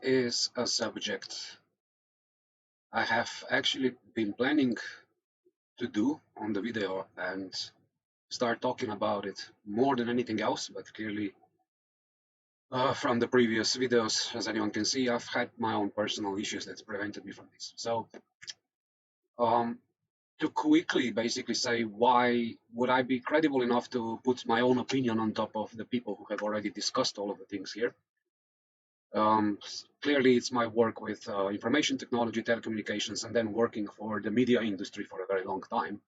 is a subject I have actually been planning to do on the video and start talking about it more than anything else, but clearly from the previous videos, as anyone can see, I've had my own personal issues that prevented me from this. So um, to quickly basically say why would I be credible enough to put my own opinion on top of the people who have already discussed all of the things here. Clearly, it's my work with information technology, telecommunications, and then working for the media industry for a very long time.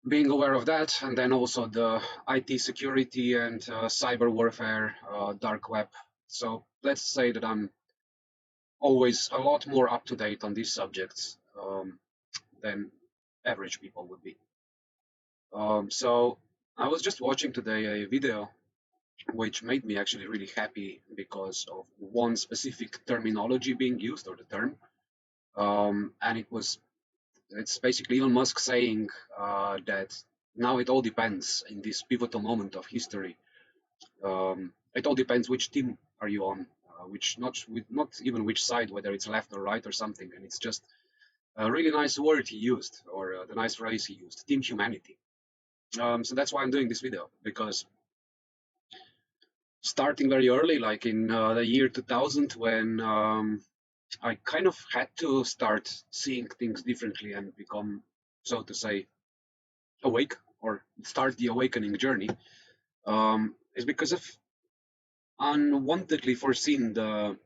Being aware of that, and then also the IT security and cyber warfare, dark web. So let's say that I'm always a lot more up to date on these subjects than average people would be. So I was just watching today a video which made me actually really happy because of one specific terminology being used, or the term, and it's basically Elon Musk saying that now it all depends in this pivotal moment of history. It all depends which team are you on, not even which side, whether it's left or right or something. And it's just a really nice word he used, or the nice phrase he used, team humanity. So that's why I'm doing this video, because starting very early, like in the year 2000, when I kind of had to start seeing things differently and become, so to say, awake, or start the awakening journey, is because of unwantedly foreseen the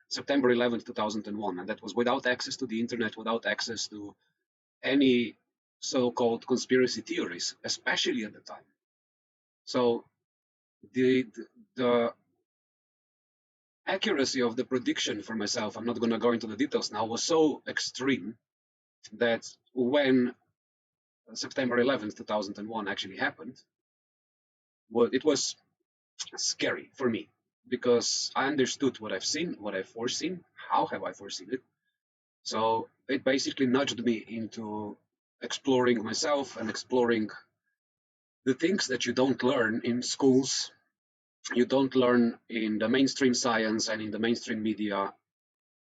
September 11th, 2001, and that was without access to the internet, without access to any so-called conspiracy theories, especially at the time. So the accuracy of the prediction for myself, I'm not going to go into the details now, was so extreme that when September 11th, 2001 actually happened, well, it was scary for me because I understood what I've seen, what I've foreseen, how have I foreseen it. So it basically nudged me into exploring myself and exploring the things that you don't learn in schools, you don't learn in the mainstream science and in the mainstream media,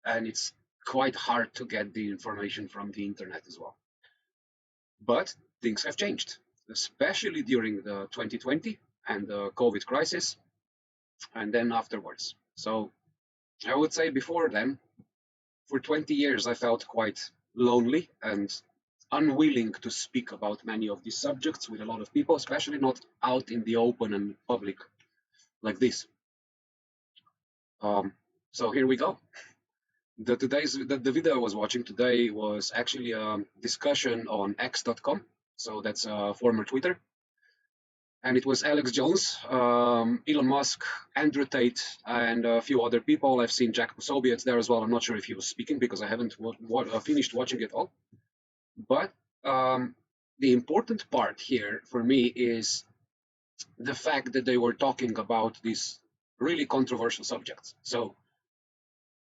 and it's quite hard to get the information from the internet as well. But things have changed, especially during the 2020 and the COVID crisis, and then afterwards. So I would say before then, for 20 years, I felt quite lonely and unwilling to speak about many of these subjects with a lot of people, especially not out in the open and public like this. So here we go. The video I was watching today was actually a discussion on X.com. So that's former Twitter. And it was Alex Jones, Elon Musk, Andrew Tate, and a few other people. I've seen Jack Posobiec there as well. I'm not sure if he was speaking because I haven't finished watching it all. But the important part here for me is the fact that they were talking about these really controversial subjects. So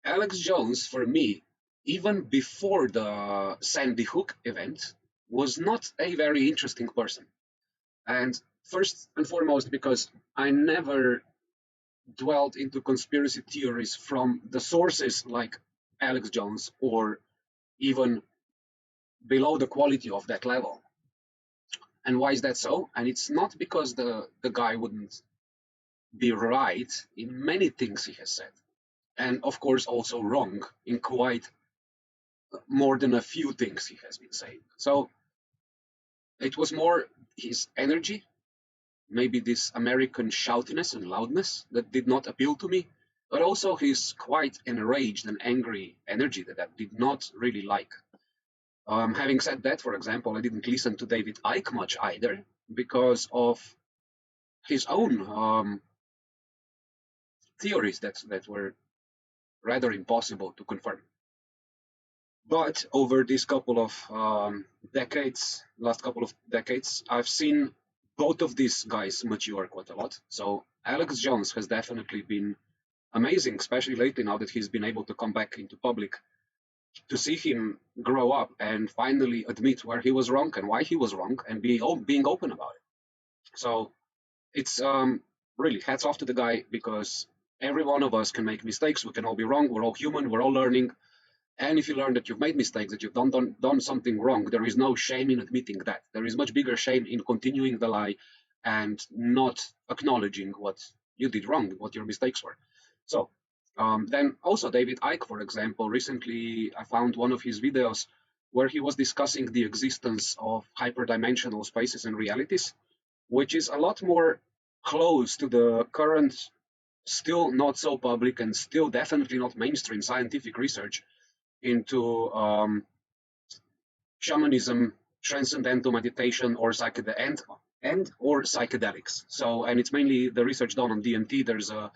Alex Jones, for me, even before the Sandy Hook event, was not a very interesting person. And first and foremost, because I never dwelled into conspiracy theories from the sources like Alex Jones, or even below the quality of that level. And why is that so? And it's not because the guy wouldn't be right in many things he has said, and of course also wrong in quite more than a few things he has been saying. So it was more his energy, maybe this American shoutiness and loudness that did not appeal to me, but also his quite enraged and angry energy that I did not really like. Having said that, for example, I didn't listen to David Icke much either because of his own theories that were rather impossible to confirm. But over these couple of last couple of decades, I've seen both of these guys mature quite a lot. So Alex Jones has definitely been amazing, especially lately now that he's been able to come back into public. To see him grow up and finally admit where he was wrong and why he was wrong, and being open about it. So it's really hats off to the guy, because Every one of us can make mistakes. We can all be wrong. We're all human. We're all learning. And if you learn that you've made mistakes, that you've done something wrong, there is no shame in admitting that. There is much bigger shame in continuing the lie and not acknowledging what you did wrong, what your mistakes were. So then also David Icke, for example, recently I found one of his videos where he was discussing the existence of hyperdimensional spaces and realities, which is a lot more close to the current, still not so public and still definitely not mainstream scientific research into shamanism, transcendental meditation, or psychedelics. So, and it's mainly the research done on DMT.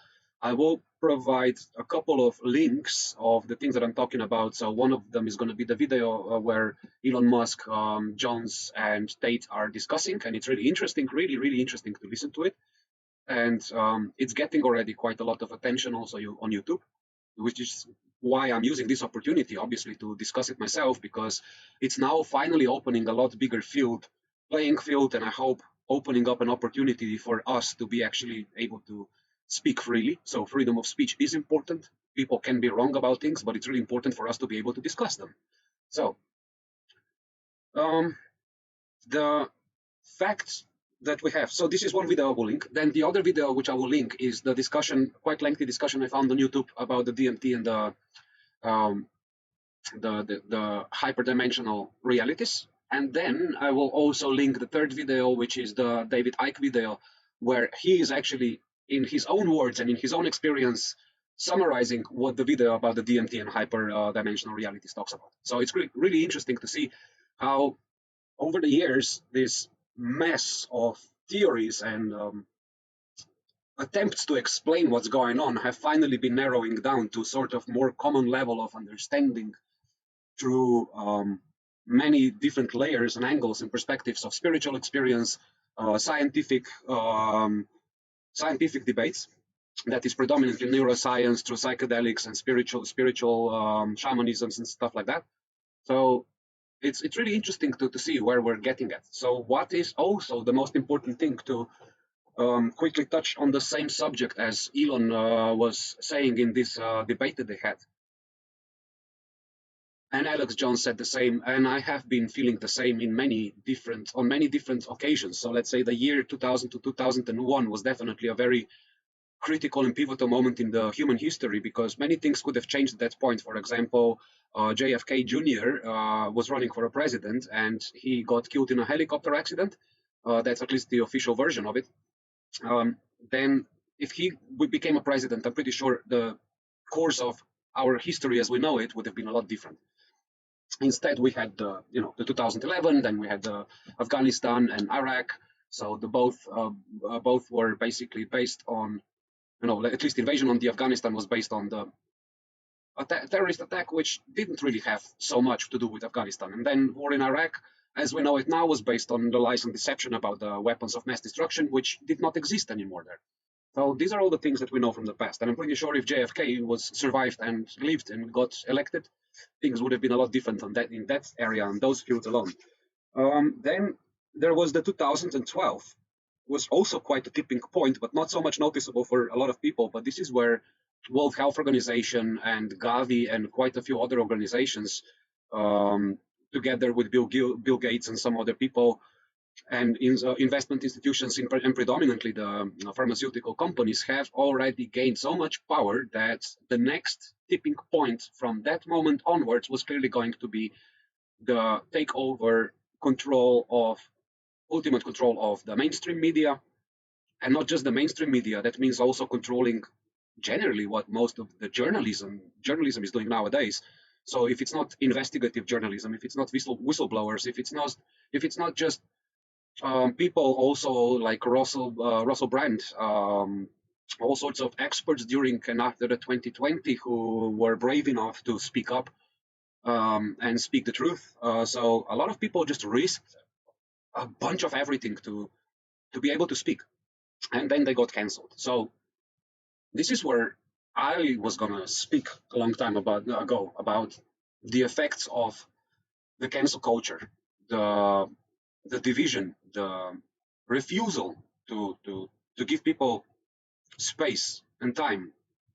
I will provide a couple of links of the things that I'm talking about. So one of them is going to be the video where Elon Musk, Jones, and Tate are discussing, and it's really interesting, really, really interesting to listen to it. And it's getting already quite a lot of attention also on YouTube, which is why I'm using this opportunity, obviously, to discuss it myself, because it's now finally opening a lot bigger playing field, and I hope opening up an opportunity for us to be actually able to speak freely. So freedom of speech is important. People can be wrong about things, but it's really important for us to be able to discuss them. So the facts that we have. So this is one video I will link. Then the other video which I will link is the discussion, quite lengthy discussion I found on YouTube about the DMT and um, the hyperdimensional realities. And then I will also link the third video, which is the David Icke video, where he is actually, in his own words and in his own experience, summarizing what the video about the DMT and hyperdimensional realities talks about. So it's really interesting to see how over the years, this mess of theories and attempts to explain what's going on have finally been narrowing down to sort of more common level of understanding through many different layers and angles and perspectives of spiritual experience, scientific debates. That is predominantly neuroscience through psychedelics and spiritual shamanisms and stuff like that. So it's really interesting to see where we're getting at. So what is also the most important thing to quickly touch on the same subject as Elon was saying in this debate that they had. And Alex Jones said the same, and I have been feeling the same on many different occasions. So let's say the year 2000 to 2001 was definitely a very critical and pivotal moment in the human history, because many things could have changed at that point. For example, JFK Jr. Was running for a president, and he got killed in a helicopter accident. That's at least the official version of it. Then, if he became a president, I'm pretty sure the course of our history as we know it would have been a lot different. Instead, we had the 2011, then we had Afghanistan and Iraq. So the both were basically based on, at least invasion on the Afghanistan was based on the terrorist attack, which didn't really have so much to do with Afghanistan. And then war in Iraq, as we know it now, was based on the lies and deception about the weapons of mass destruction, which did not exist anymore there. So these are all the things that we know from the past. And I'm pretty sure if JFK was survived and lived and got elected, things would have been a lot different on that in that area and those fields alone. Then there was the 2012, was also quite a tipping point, but not so much noticeable for a lot of people. But this is where World Health Organization and Gavi and quite a few other organizations, together with Bill Gates and some other people, and investment institutions and predominantly the pharmaceutical companies, have already gained so much power that the next tipping point from that moment onwards was clearly going to be the takeover ultimate control of the mainstream media, and not just the mainstream media. That means also controlling generally what most of the journalism is doing nowadays. So if it's not investigative journalism, if it's not whistleblowers, if it's not just people also like Russell Brand, all sorts of experts during and after the 2020 who were brave enough to speak up and speak the truth. So a lot of people just risked a bunch of everything to be able to speak, and then they got cancelled. So this is where I was gonna speak a long time ago about the effects of the cancel culture, the division, the refusal to give people space and time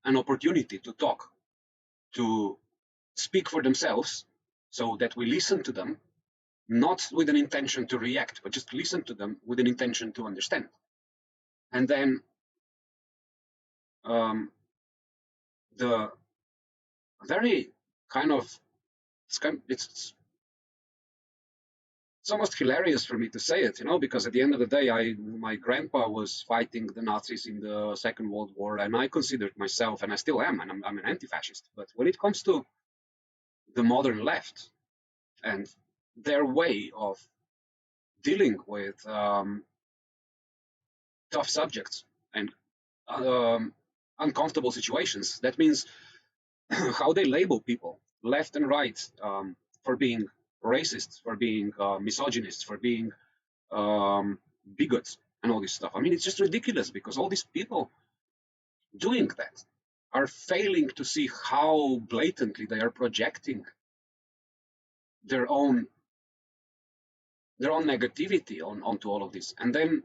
an opportunity to talk, to speak for themselves, so that we listen to them, not with an intention to react, but just listen to them with an intention to understand. And then the very kind of it's almost hilarious for me to say it, because at the end of the day, my grandpa was fighting the Nazis in the Second World War, and I considered myself, and I still am, and I'm an anti-fascist. But when it comes to the modern left and their way of dealing with tough subjects and uncomfortable situations, that means how they label people left and right, for being racist, for being misogynists, for being bigots, and all this stuff. I mean, it's just ridiculous, because all these people doing that are failing to see how blatantly they are projecting their own negativity onto all of this. And then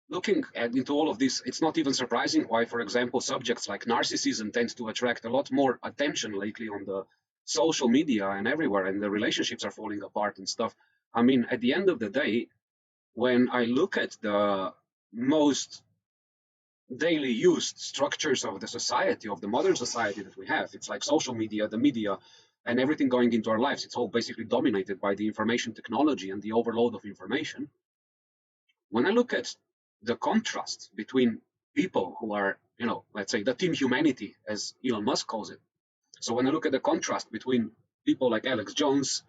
looking into all of this, it's not even surprising why, for example, subjects like narcissism tend to attract a lot more attention lately on the social media and everywhere, and the relationships are falling apart and stuff. I mean, at the end of the day, when I look at the most daily used structures of the society, of the modern society that we have, it's like social media, the media, and everything going into our lives. It's all basically dominated by the information technology and the overload of information. When I look at the contrast between people who are, let's say the team humanity, as Elon Musk calls it. So when I look at the contrast between people like Alex Jones,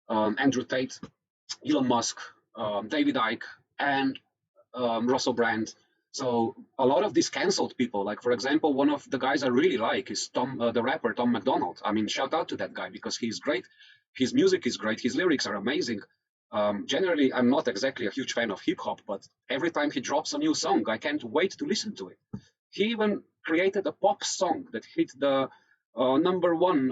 Andrew Tate, Elon Musk, David Icke, and Russell Brand. So a lot of these canceled people, like for example, one of the guys I really like is the rapper Tom McDonald. I mean, shout out to that guy, because he's great. His music is great. His lyrics are amazing. Generally, I'm not exactly a huge fan of hip hop, but every time he drops a new song, I can't wait to listen to it. He even created a pop song that hit the number one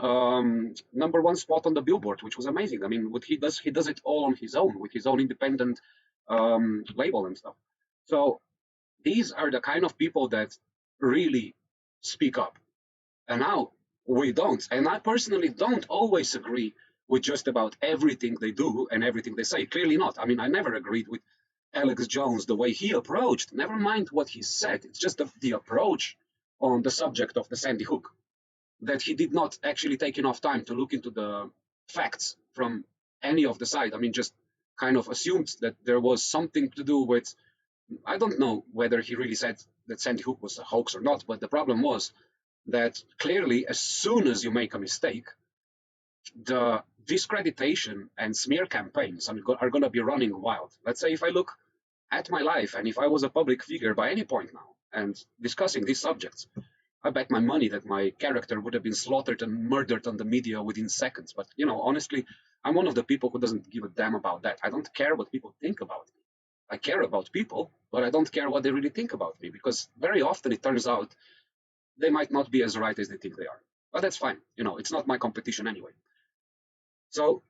spot on the Billboard, which was amazing. I mean, what he does it all on his own, with his own independent label and stuff. So these are the kind of people that really speak up. And now we don't. And I personally don't always agree with just about everything they do and everything they say. Clearly not. I mean, I never agreed with Alex Jones the way he approached. Never mind what he said. It's just the approach on the subject of the Sandy Hook, that he did not actually take enough time to look into the facts from any of the side. I mean, just kind of assumed that there was something to do with, I don't know whether he really said that Sandy Hook was a hoax or not, but the problem was that clearly, as soon as you make a mistake, the discreditation and smear campaigns are going to be running wild. Let's say if I look at my life, and if I was a public figure by any point now and discussing these subjects, I bet my money that my character would have been slaughtered and murdered on the media within seconds. But, honestly, I'm one of the people who doesn't give a damn about that. I don't care what people think about me. I care about people, but I don't care what they really think about me, because very often it turns out they might not be as right as they think they are. But that's fine. It's not my competition anyway. So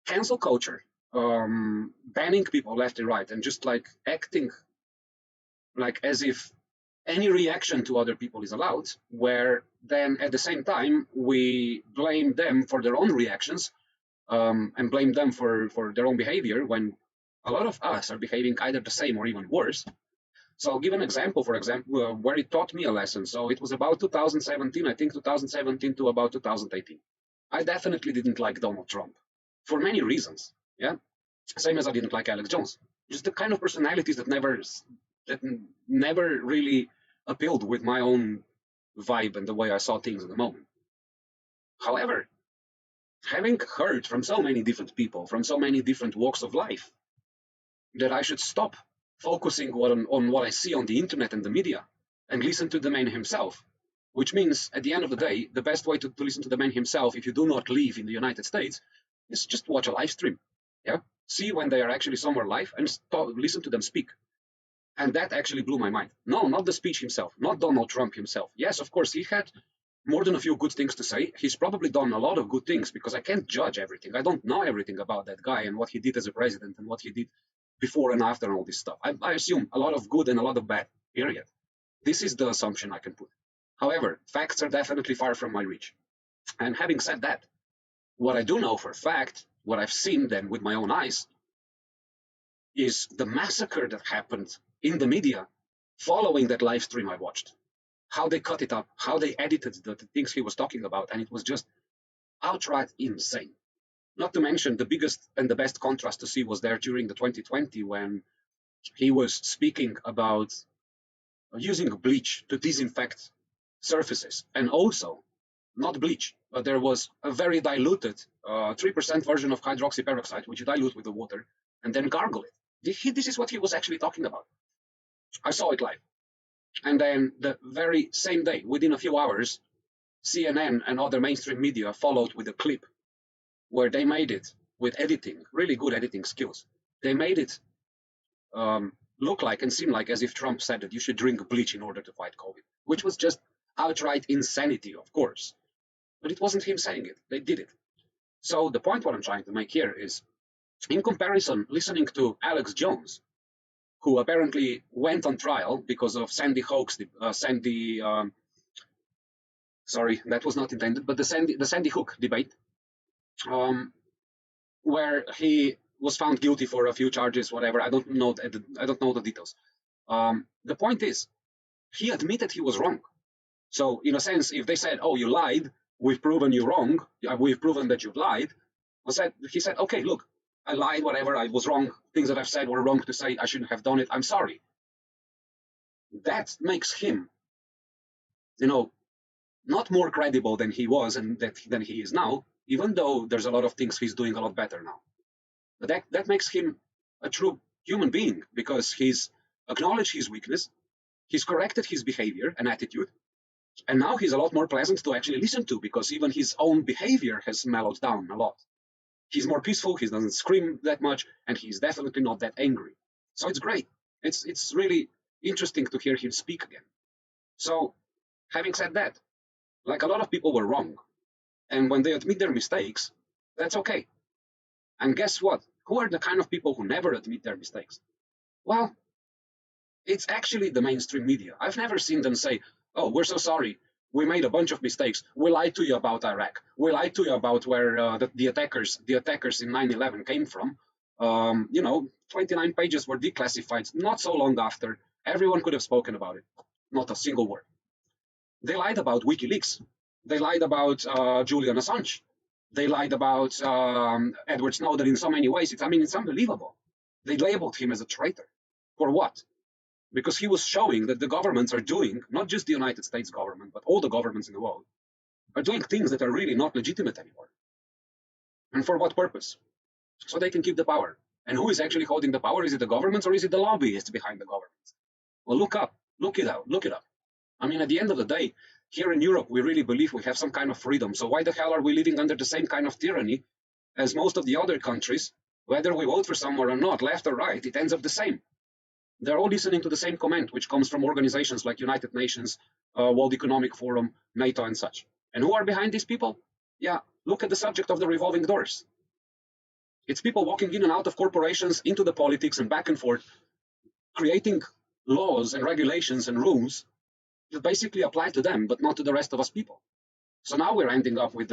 cancel culture, banning people left and right, and just like acting like as if any reaction to other people is allowed, where then at the same time we blame them for their own reactions, and blame them for their own behavior, when a lot of us are behaving either the same or even worse. So I'll give an example, for example, where it taught me a lesson. So it was about 2017, I think 2017 to about 2018. I definitely didn't like Donald Trump for many reasons. Yeah, same as I didn't like Alex Jones. Just the kind of personalities that never really appealed with my own vibe and the way I saw things at the moment. However, having heard from so many different people, from so many different walks of life, that I should stop focusing on what I see on the internet and the media and listen to the man himself, which means at the end of the day, the best way to listen to the man himself, if you do not live in the United States, is just watch a live stream. Yeah, see when they are actually somewhere live and listen to them speak. And that actually blew my mind. No, not the speech himself, not Donald Trump himself. Yes, of course, he had more than a few good things to say. He's probably done a lot of good things, because I can't judge everything. I don't know everything about that guy and what he did as a president and what he did before and after and all this stuff. I assume a lot of good and a lot of bad, period. This is the assumption I can put. However, facts are definitely far from my reach. And having said that, what I do know for a fact, what I've seen then with my own eyes, is the massacre that happened in the media following that live stream I watched. How they cut it up, how they edited the things he was talking about, and it was just outright insane. Not to mention the biggest and the best contrast to see was there during the 2020 when he was speaking about using bleach to disinfect surfaces, and also not bleach, but there was a very diluted 3% version of hydroxyperoxide, which you dilute with the water and then gargle it. This is what he was actually talking about. I saw it live. And then the very same day, within a few hours, CNN and other mainstream media followed with a clip where they made it with editing, really good editing skills. They made it look like and seem like as if Trump said that you should drink bleach in order to fight COVID, which was just outright insanity, of course. But it wasn't him saying it. They did it. So the point what I'm trying to make here is, in comparison, listening to Alex Jones, who apparently went on trial because of Sandy Hoax, sorry, that was not intended, but the Sandy Hook debate, where he was found guilty for a few charges, whatever. I don't know the details. The point is, he admitted he was wrong. So in a sense, if they said, "Oh, you lied, we've proven you wrong, we've proven that you've lied," he said, "Okay, look, I lied, whatever, I was wrong, things that I've said were wrong to say, I shouldn't have done it, I'm sorry." That makes him, not more credible than he was and than he is now, even though there's a lot of things he's doing a lot better now. But that makes him a true human being, because he's acknowledged his weakness, he's corrected his behavior and attitude, and now he's a lot more pleasant to actually listen to, because even his own behavior has mellowed down a lot. He's more peaceful, he doesn't scream that much, and he's definitely not that angry. So it's great. It's really interesting to hear him speak again. So, having said that, like, a lot of people were wrong. And when they admit their mistakes, that's okay. And guess what? Who are the kind of people who never admit their mistakes? Well, it's actually the mainstream media. I've never seen them say, "Oh, we're so sorry. We made a bunch of mistakes. We lied to you about Iraq. We lied to you about where the attackers in 9/11 came from." 29 pages were declassified not so long after. Everyone could have spoken about it. Not a single word. They lied about WikiLeaks. They lied about Julian Assange. They lied about Edward Snowden in so many ways. It's unbelievable. They labeled him as a traitor. For what? Because he was showing that the governments are doing, not just the United States government, but all the governments in the world, are doing things that are really not legitimate anymore. And for what purpose? So they can keep the power. And who is actually holding the power? Is it the governments, or is it the lobbyists behind the governments? Well, look it up. At the end of the day, here in Europe, we really believe we have some kind of freedom. So why the hell are we living under the same kind of tyranny as most of the other countries? Whether we vote for someone or not, left or right, it ends up the same. They're all listening to the same comment, which comes from organizations like United Nations, World Economic Forum, NATO, and such. And who are behind these people? Yeah, look at the subject of the revolving doors. It's people walking in and out of corporations, into the politics and back and forth, creating laws and regulations and rules that basically apply to them, but not to the rest of us people. So now we're ending up with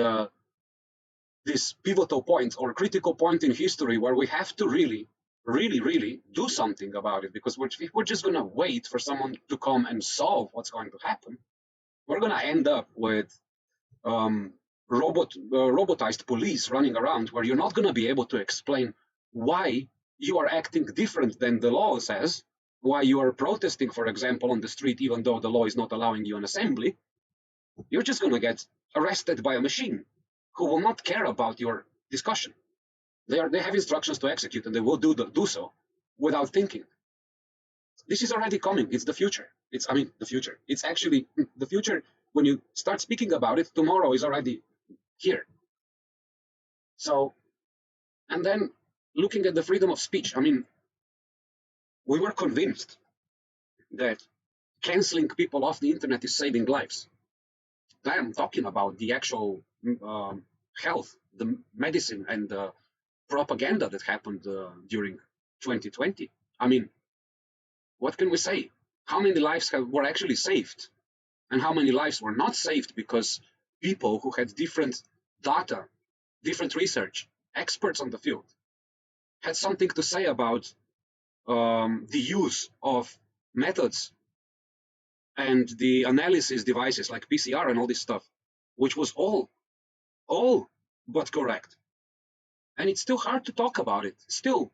this pivotal point or critical point in history where we have to really do something about it, because if we're just going to wait for someone to come and solve what's going to happen, we're going to end up with robotized police running around, where you're not going to be able to explain why you are acting different than the law says, why you are protesting, for example, on the street, even though the law is not allowing you an assembly. You're just going to get arrested by a machine who will not care about your discussion. They have instructions to execute, and they will do so without thinking. This is already coming. It's the future. The future. It's actually the future. When you start speaking about it, tomorrow is already here. So, and then looking at the freedom of speech, we were convinced that canceling people off the internet is saving lives. I am talking about the actual health, the medicine, and the propaganda that happened during 2020. What can we say? How many lives were actually saved and how many lives were not saved because people who had different data, different research, experts on the field, had something to say about the use of methods and the analysis devices like PCR and all this stuff, which was all but correct. And it's still hard to talk about it. Still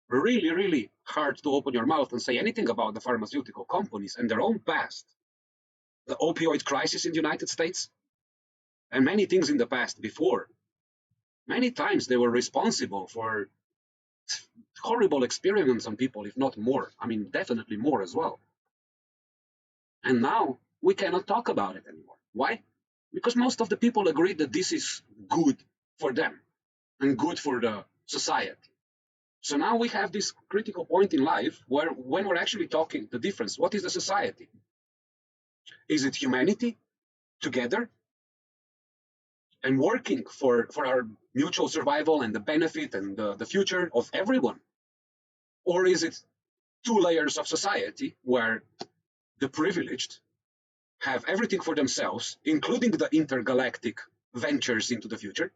really, really hard to open your mouth and say anything about the pharmaceutical companies and their own past. The opioid crisis in the United States, and many things in the past before. Many times they were responsible for horrible experiments on people, if not more. I mean, definitely more as well. And now we cannot talk about it anymore. Why? Because most of the people agree that this is good for them and good for the society. So now we have this critical point in life where when we're actually talking the difference, what is the society? Is it humanity together and working for our mutual survival and the benefit and the future of everyone? Or is it two layers of society where the privileged have everything for themselves, including the intergalactic ventures into the future,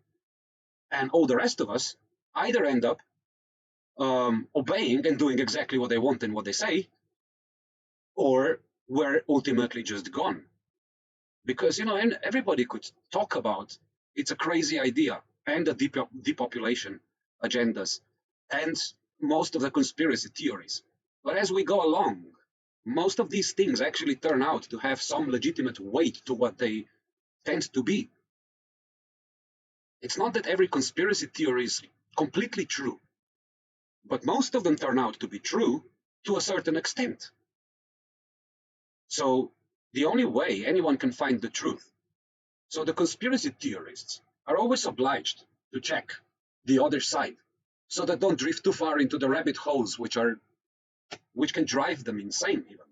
and all the rest of us either end up obeying and doing exactly what they want and what they say, or we're ultimately just gone. Because, and everybody could talk about it's a crazy idea and the depopulation agendas and most of the conspiracy theories. But as we go along, most of these things actually turn out to have some legitimate weight to what they tend to be. It's not that every conspiracy theory is completely true, but most of them turn out to be true to a certain extent. So the only way anyone can find the truth. So the conspiracy theorists are always obliged to check the other side so that don't drift too far into the rabbit holes which can drive them insane even.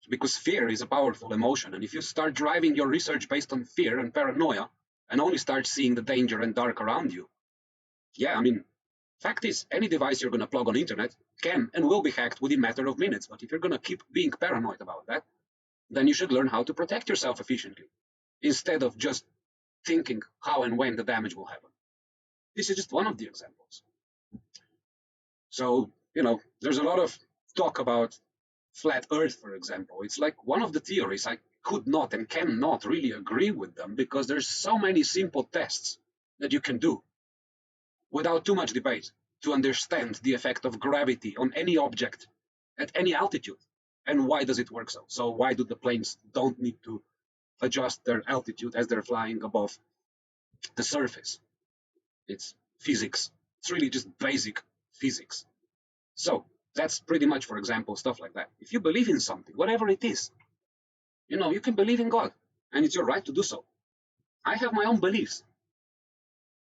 Because fear is a powerful emotion, and if you start driving your research based on fear and paranoia and only start seeing the danger and dark around you, fact is, any device you're going to plug on the internet can and will be hacked within a matter of minutes. But if you're going to keep being paranoid about that, then you should learn how to protect yourself efficiently instead of just thinking how and when the damage will happen. This is just one of the examples. So, there's a lot of talk about flat Earth, for example. It's like one of the theories I could not and cannot really agree with them because there's so many simple tests that you can do without too much debate to understand the effect of gravity on any object at any altitude. And why does it work so? So why do the planes don't need to adjust their altitude as they're flying above the surface? It's physics. It's really just basic physics. So that's pretty much, for example, stuff like that. If you believe in something, whatever it is, you can believe in God, and it's your right to do so. I have my own beliefs.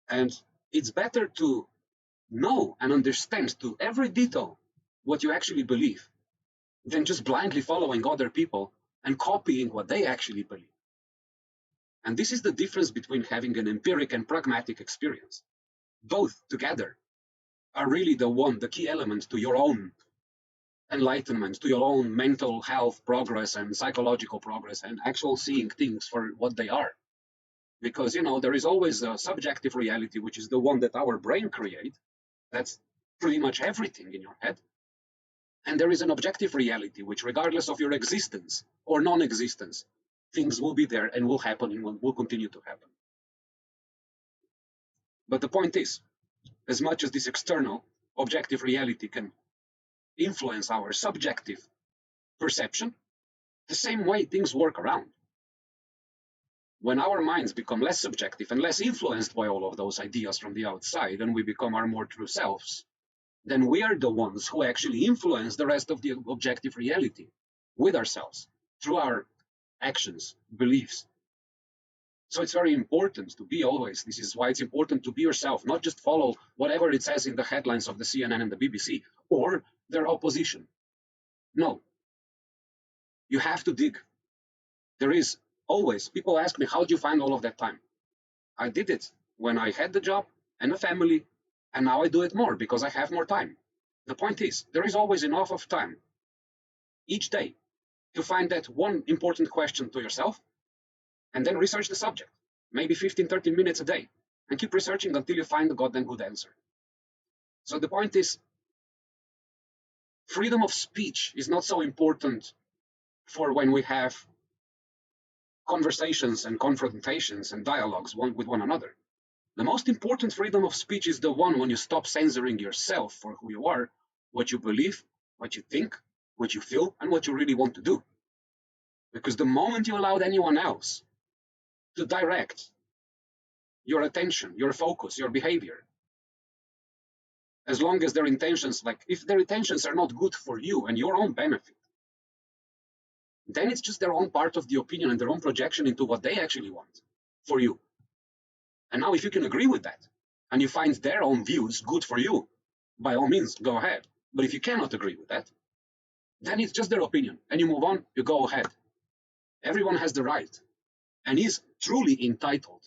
And it's better to know and understand to every detail what you actually believe than just blindly following other people and copying what they actually believe. And this is the difference between having an empiric and pragmatic experience. Both together are really the key element to your own enlightenment, to your own mental health progress and psychological progress and actual seeing things for what they are. Because, there is always a subjective reality, which is the one that our brain creates. That's pretty much everything in your head. And there is an objective reality, which regardless of your existence or non-existence, things will be there and will happen and will continue to happen. But the point is, as much as this external objective reality can influence our subjective perception, the same way things work around. When our minds become less subjective and less influenced by all of those ideas from the outside, and we become our more true selves, then we are the ones who actually influence the rest of the objective reality with ourselves through our actions, beliefs. So it's very important to be always, this is why it's important to be yourself, not just follow whatever it says in the headlines of the CNN and the BBC or their opposition. No. You have to dig. There is always, people ask me, how do you find all of that time? I did it when I had the job and a family, and now I do it more because I have more time. The point is, there is always enough of time each day to find that one important question to yourself, and then research the subject, maybe 15, 30 minutes a day, and keep researching until you find a goddamn good answer. So the point is, freedom of speech is not so important for when we have conversations and confrontations and dialogues with one another. The most important freedom of speech is the one when you stop censoring yourself for who you are, what you believe, what you think, what you feel, and what you really want to do. Because the moment you allowed anyone else to direct your attention, your focus, your behavior, as long as their intentions, like if their intentions are not good for you and your own benefit, then it's just their own part of the opinion and their own projection into what they actually want for you. And now if you can agree with that and you find their own views good for you, by all means, go ahead. But if you cannot agree with that, then it's just their opinion and you move on, you go ahead. Everyone has the right and is truly entitled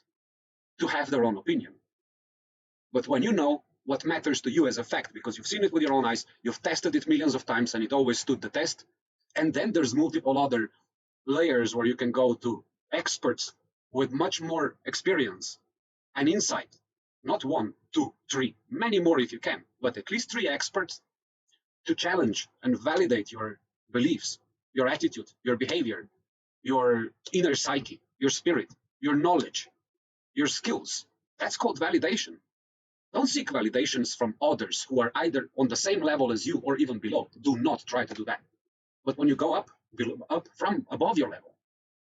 to have their own opinion. But when you know what matters to you as a fact, because you've seen it with your own eyes, you've tested it millions of times and it always stood the test, and then there's multiple other layers where you can go to experts with much more experience and insight, not one, two, three, many more if you can, but at least 3 experts to challenge and validate your beliefs, your attitude, your behavior, your inner psyche, your spirit, your knowledge, your skills. That's called validation. Don't seek validations from others who are either on the same level as you or even below. Do not try to do that. But when you go up from above your level,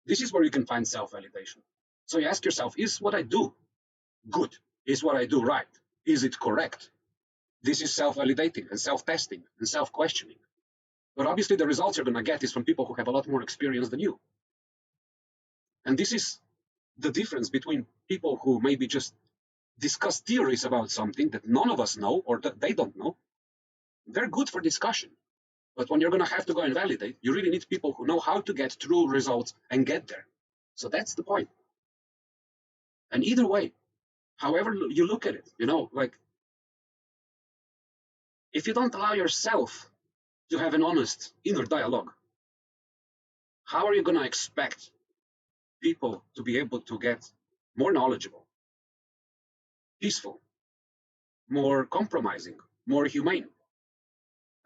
this is where you can find self-validation. So you ask yourself, is what I do good? Is what I do right? Is it correct? This is self-validating and self-testing and self-questioning. But obviously the results you're going to get is from people who have a lot more experience than you. And this is the difference between people who maybe just discuss theories about something that none of us know or that they don't know. They're good for discussion. But when you're going to have to go and validate, you really need people who know how to get true results and get there. So that's the point. And either way, however you look at it, like if you don't allow yourself to have an honest inner dialogue, how are you going to expect people to be able to get more knowledgeable, peaceful, more compromising, more humane?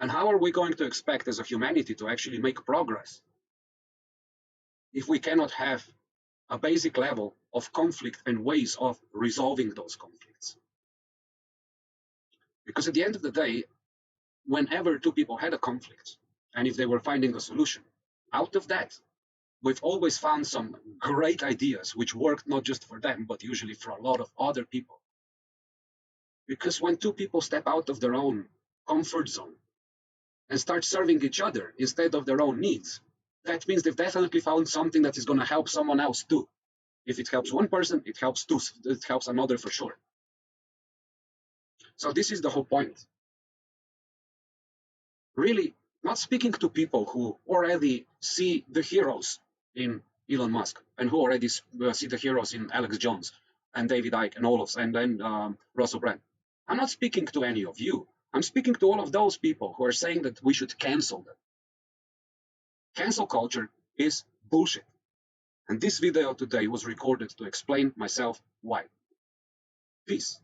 And how are we going to expect as a humanity to actually make progress if we cannot have a basic level of conflict and ways of resolving those conflicts? Because at the end of the day, whenever 2 people had a conflict, and if they were finding a solution, out of that, we've always found some great ideas which worked not just for them, but usually for a lot of other people. Because when 2 people step out of their own comfort zone and start serving each other instead of their own needs, that means they've definitely found something that is going to help someone else too. If it helps one person, it helps 2, it helps another for sure. So this is the whole point. Really, not speaking to people who already see the heroes in Elon Musk and who already see the heroes in Alex Jones and David Icke and Olofs and then Russell Brand. I'm not speaking to any of you. I'm speaking to all of those people who are saying that we should cancel them. Cancel culture is bullshit. And this video today was recorded to explain myself why. Peace.